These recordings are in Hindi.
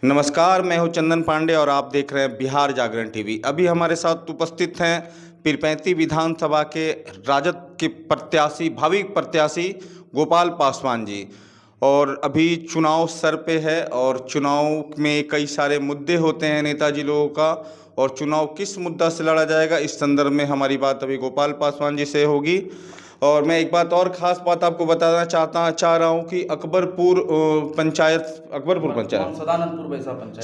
नमस्कार, मैं हूं चंदन पांडे और आप देख रहे हैं बिहार जागरण टीवी। अभी हमारे साथ उपस्थित हैं पीरपैंती विधानसभा के राजद के प्रत्याशी, भावी प्रत्याशी गोपाल पासवान जी। और अभी चुनाव सर पे है और चुनाव में कई सारे मुद्दे होते हैं नेताजी लोगों का, और चुनाव किस मुद्दा से लड़ा जाएगा इस संदर्भ में हमारी बात अभी गोपाल पासवान जी से होगी। और मैं एक बात और ख़ास बात आपको बताना चाह रहा हूँ कि अकबरपुर पंचायत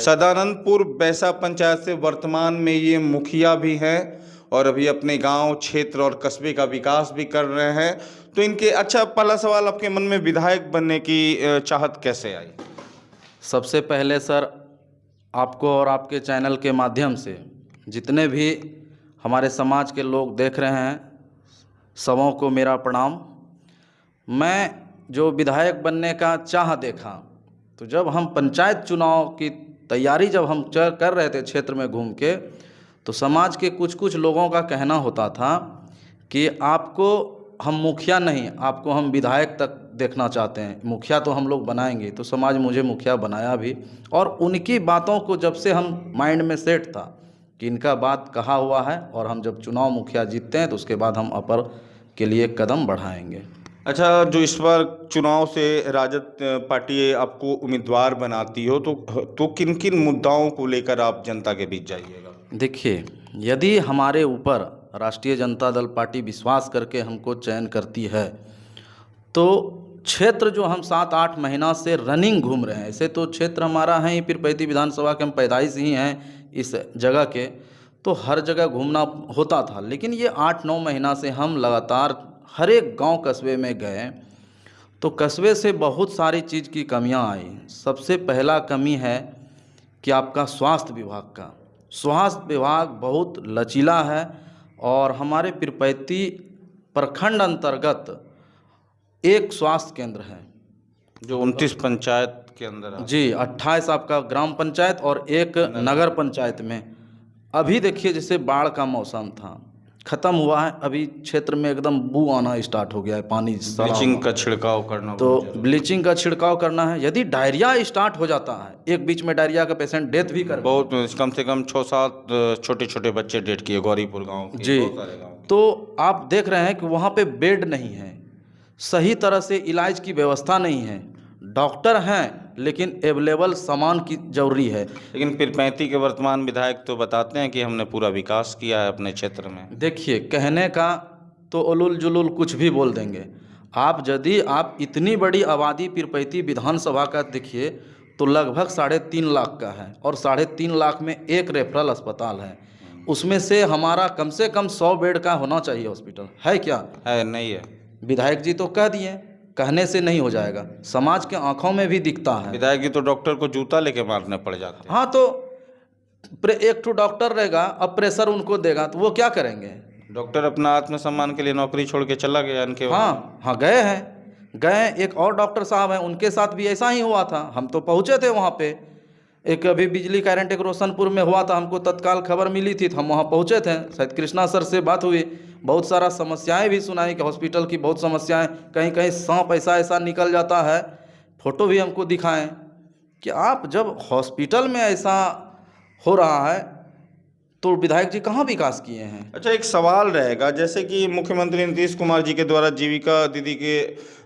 सदानंदपुर बैसा पंचायत से वर्तमान में ये मुखिया भी हैं और अभी अपने गांव, क्षेत्र और कस्बे का विकास भी कर रहे हैं। तो इनके अच्छा, पहला सवाल, आपके मन में विधायक बनने की चाहत कैसे आई? सबसे पहले सर, आपको और आपके चैनल के माध्यम से जितने भी हमारे समाज के लोग देख रहे हैं, सबों को मेरा प्रणाम। मैं जो विधायक बनने का चाह देखा, तो जब हम पंचायत चुनाव की तैयारी जब हम कर रहे थे क्षेत्र में घूम के, तो समाज के कुछ लोगों का कहना होता था कि आपको हम मुखिया नहीं, आपको हम विधायक तक देखना चाहते हैं, मुखिया तो हम लोग बनाएंगे। तो समाज मुझे मुखिया बनाया भी, और उनकी बातों को जब से हम माइंड में सेट था कि इनका बात कहा हुआ है, और हम जब चुनाव मुखिया जीतते हैं तो उसके बाद हम अपर के लिए कदम बढ़ाएंगे। अच्छा, जो इस बार चुनाव से राजद पार्टी आपको उम्मीदवार बनाती हो, तो किन किन मुद्दाओं को लेकर आप जनता के बीच जाइएगा? देखिए, यदि हमारे ऊपर राष्ट्रीय जनता दल पार्टी विश्वास करके हमको चयन करती है, तो क्षेत्र जो हम 7-8 महीना से रनिंग घूम रहे हैं, ऐसे तो क्षेत्र हमारा है ही पीरपैंती विधानसभा के, हम पैदाइश ही हैं इस जगह के, तो हर जगह घूमना होता था। लेकिन ये 8-9 महीना से हम लगातार हर एक गांव कस्बे में गए, तो कस्बे से बहुत सारी चीज़ की कमियां आई। सबसे पहला कमी है कि आपका स्वास्थ्य विभाग का, स्वास्थ्य विभाग बहुत लचीला है, और हमारे पीरपैंती प्रखंड अंतर्गत एक स्वास्थ्य केंद्र है जो 29 पंचायत के अंदर है। जी, 28 आपका ग्राम पंचायत और एक नगर पंचायत में। अभी देखिए, जैसे बाढ़ का मौसम था, ख़त्म हुआ है, अभी क्षेत्र में एकदम बू आना स्टार्ट हो गया है, पानी, ब्लीचिंग का छिड़काव करना, तो ब्लीचिंग का छिड़काव करना है। यदि डायरिया स्टार्ट हो जाता है, एक बीच में डायरिया का पेशेंट डेथ भी कर, बहुत कम से कम 6-7 छोटे छोटे बच्चे डेथ किए गौरीपुर गांव के, जी। तो आप देख रहे हैं कि वहाँ पे बेड नहीं है, सही तरह से इलाज की व्यवस्था नहीं है, डॉक्टर हैं लेकिन अवेलेबल सामान की जरूरी है। लेकिन पीरपैंती के वर्तमान विधायक तो बताते हैं कि हमने पूरा विकास किया है अपने क्षेत्र में। देखिए, कहने का तो उलुल जुलुल कुछ भी बोल देंगे आप। यदि आप इतनी बड़ी आबादी पीरपैंती विधानसभा का देखिए, तो लगभग 3.5 लाख का है, और 3.5 लाख में एक रेफरल अस्पताल है। उसमें से हमारा कम से कम 100 बेड का होना चाहिए हॉस्पिटल, है क्या? है नहीं है। विधायक जी तो कह दिए, कहने से नहीं हो जाएगा, समाज के आंखों में भी दिखता है। विधायक जी तो डॉक्टर को जूता लेके मारने पड़ जाते हैं। हाँ, तो एक तो डॉक्टर रहेगा, अब प्रेशर उनको देगा तो वो क्या करेंगे? डॉक्टर अपना आत्मसम्मान के लिए नौकरी छोड़ के चला गया इनके। हाँ, गए। एक और डॉक्टर साहब हैं, उनके साथ भी ऐसा ही हुआ था। हम तो पहुँचे थे वहाँ पे, एक अभी बिजली करंट एक रोशनपुर में हुआ था, हमको तत्काल खबर मिली थी, तो हम वहाँ पहुँचे थे। शायद कृष्णा सर से बात हुई, बहुत सारा समस्याएं भी सुनाई कि हॉस्पिटल की बहुत समस्याएं, कहीं कहीं सांप ऐसा निकल जाता है, फ़ोटो भी हमको दिखाएं कि आप जब हॉस्पिटल में ऐसा हो रहा है तो विधायक जी कहाँ विकास किए हैं? अच्छा, एक सवाल रहेगा, जैसे कि मुख्यमंत्री नीतीश कुमार जी के द्वारा जीविका दीदी के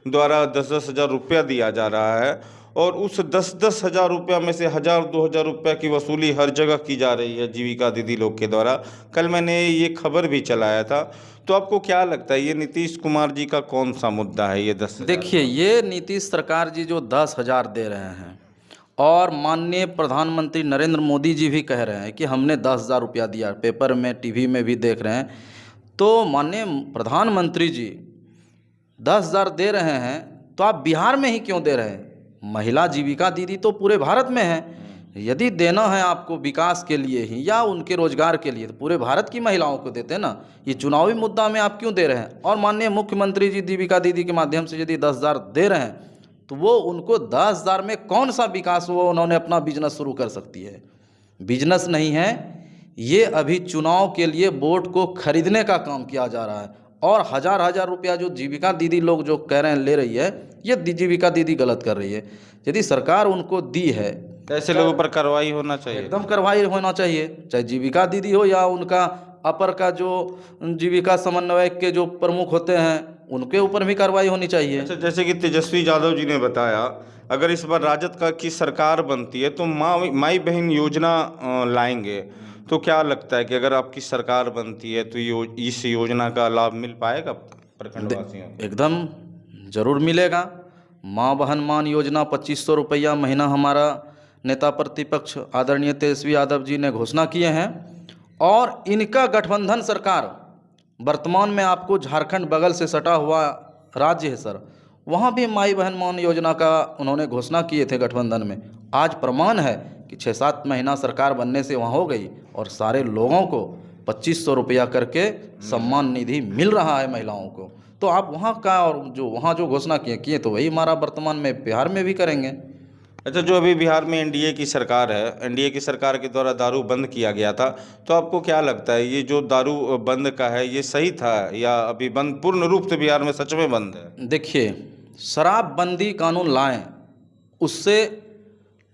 द्वारा 10-10 हज़ार रुपया दिया जा रहा है, और उस 10-10 हज़ार रुपया में से 1,000-2,000 रुपया की वसूली हर जगह की जा रही है जीविका दीदी लोग के द्वारा। कल मैंने ये खबर भी चलाया था। तो आपको क्या लगता है, ये नीतीश कुमार जी का कौन सा मुद्दा है ये 10? देखिए, ये नीतीश सरकार जी जो 10,000 दे रहे हैं, और माननीय प्रधानमंत्री नरेंद्र मोदी जी भी कह रहे हैं कि हमने 10,000 रुपया दिया, पेपर में, टीवी में भी देख रहे हैं। तो माननीय प्रधानमंत्री जी 10,000 दे रहे हैं, तो आप बिहार में ही क्यों दे रहे हैं? महिला जीविका दीदी तो पूरे भारत में है। यदि देना है आपको विकास के लिए ही या उनके रोजगार के लिए, तो पूरे भारत की महिलाओं को देते ना। ये चुनावी मुद्दा में आप क्यों दे रहे हैं? और माननीय मुख्यमंत्री जी जीविका दीदी के माध्यम से यदि 10,000 दे रहे हैं, तो वो उनको 10,000 में कौन सा विकास वो उन्होंने अपना बिजनेस शुरू कर सकती है? बिजनेस नहीं है ये, अभी चुनाव के लिए वोट को खरीदने का काम किया जा रहा है। और हज़ार रुपया जो जीविका दीदी लोग जो कह रहे हैं ले रही है, ये जीविका दीदी गलत कर रही है। यदि सरकार उनको दी है ऐसे लोगों पर कार्रवाई होना चाहिए। एकदम कार्रवाई होना चाहिए, चाहे जीविका दीदी हो या उनका अपर का जो जीविका समन्वयक के जो प्रमुख होते हैं उनके ऊपर भी कार्रवाई होनी चाहिए। अच्छा, जैसे कि तेजस्वी यादव जी ने बताया, अगर इस बार राजद की सरकार बनती है तो माई बहन योजना लाएंगे, तो क्या लगता है कि अगर आपकी सरकार बनती है तो इस योजना का लाभ मिल पाएगा प्रखंडवासियों को? एकदम जरूर मिलेगा। माँ बहन मान योजना 2500 रुपया महीना हमारा नेता प्रतिपक्ष आदरणीय तेजस्वी यादव जी ने घोषणा किए हैं। और इनका गठबंधन सरकार, वर्तमान में आपको झारखंड बगल से सटा हुआ राज्य है सर, वहाँ भी माई बहन मान योजना का उन्होंने घोषणा किए थे गठबंधन में। आज प्रमाण है कि 6-7 महीना सरकार बनने से वहाँ हो गई और सारे लोगों को 2500 रुपया करके सम्मान निधि मिल रहा है महिलाओं को। तो आप वहाँ का और जो वहाँ जो घोषणा किए तो वही हमारा वर्तमान में बिहार में भी करेंगे। अच्छा, जो अभी बिहार में एनडीए की सरकार है, एनडीए की सरकार के द्वारा दारू बंद किया गया था, तो आपको क्या लगता है ये जो दारू बंद का है ये सही था या अभी बंद पूर्ण रूप से बिहार में सच में बंद है? देखिए, शराबबंदी कानून लाएं, उससे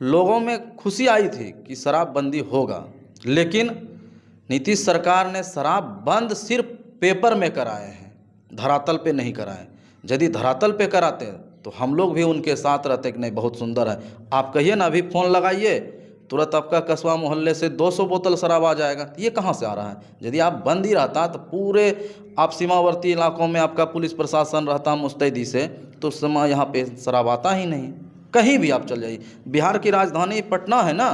लोगों में खुशी आई थी कि शराबबंदी होगा, लेकिन नीतीश सरकार ने शराब बंद सिर्फ पेपर में कराए हैं, धरातल पे नहीं कराए। यदि धरातल पे कराते तो हम लोग भी उनके साथ रहते कि नहीं बहुत सुंदर है। आप कहिए ना, अभी फ़ोन लगाइए, तुरंत आपका कस्बा मोहल्ले से 200 बोतल शराब आ जाएगा। ये कहाँ से आ रहा है? यदि आप बंद ही रहता तो पूरे आप सीमावर्ती इलाकों में आपका पुलिस प्रशासन रहता मुस्तैदी से, तो उस समय यहाँ पे शराब आता ही नहीं। कहीं भी आप चल जाइए, बिहार की राजधानी पटना है ना,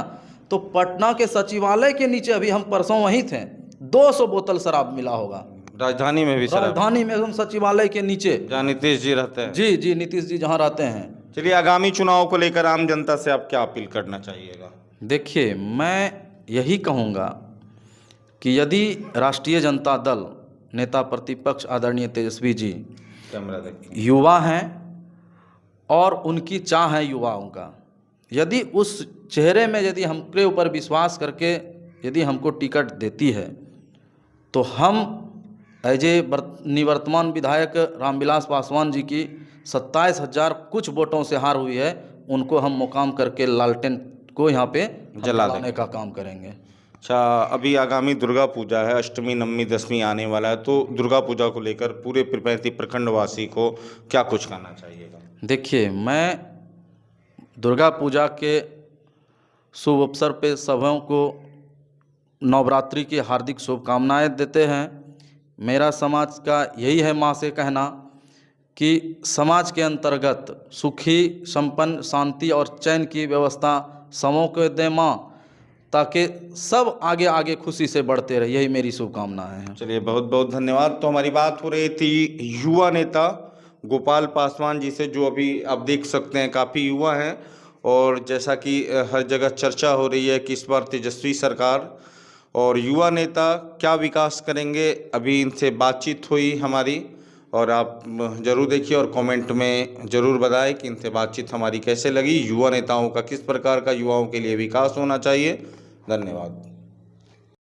तो पटना के सचिवालय के नीचे अभी हम परसों वहीं थे, 200 बोतल शराब मिला होगा। राजधानी में भी शराब? राजधानी में एकदम सचिवालय के नीचे, जहाँ नीतीश जी रहते हैं। जी जी, नीतीश जी जहाँ रहते हैं। चलिए, आगामी चुनाव को लेकर आम जनता से आप क्या अपील करना चाहिएगा? देखिए, मैं यही कहूँगा कि यदि राष्ट्रीय जनता दल नेता प्रतिपक्ष आदरणीय तेजस्वी जी कैमरा देखिए, युवा हैं और उनकी चाह है युवाओं का, यदि उस चेहरे में यदि हमके ऊपर विश्वास करके यदि हमको टिकट देती है तो हम एज ए निवर्तमान विधायक रामविलास पासवान जी की 27,000 कुछ वोटों से हार हुई है, उनको हम मुकाम करके लालटेन को यहाँ पे जलाने का काम करेंगे। अच्छा, अभी आगामी दुर्गा पूजा है, अष्टमी नवमी दसवीं आने वाला है, तो दुर्गा पूजा को लेकर पूरे पीरपैंती प्रखंडवासी को क्या कुछ कहना चाहिएगा? देखिए, मैं दुर्गा पूजा के शुभ अवसर पे सबों को नवरात्रि की हार्दिक शुभकामनाएं देते हैं। मेरा समाज का यही है माँ से कहना कि समाज के अंतर्गत सुखी संपन्न शांति और चैन की व्यवस्था समों को दे माँ, ताकि सब आगे आगे खुशी से बढ़ते रहे, यही मेरी शुभकामनाएं हैं। चलिए, बहुत बहुत धन्यवाद। तो हमारी बात हो रही थी युवा नेता गोपाल पासवान जी से, जो अभी आप देख सकते हैं काफ़ी युवा हैं, और जैसा कि हर जगह चर्चा हो रही है कि इस बार तेजस्वी सरकार और युवा नेता क्या विकास करेंगे। अभी इनसे बातचीत हुई हमारी, और आप ज़रूर देखिए और कमेंट में ज़रूर बताएं कि इनसे बातचीत हमारी कैसे लगी, युवा नेताओं का किस प्रकार का युवाओं के लिए विकास होना चाहिए। धन्यवाद।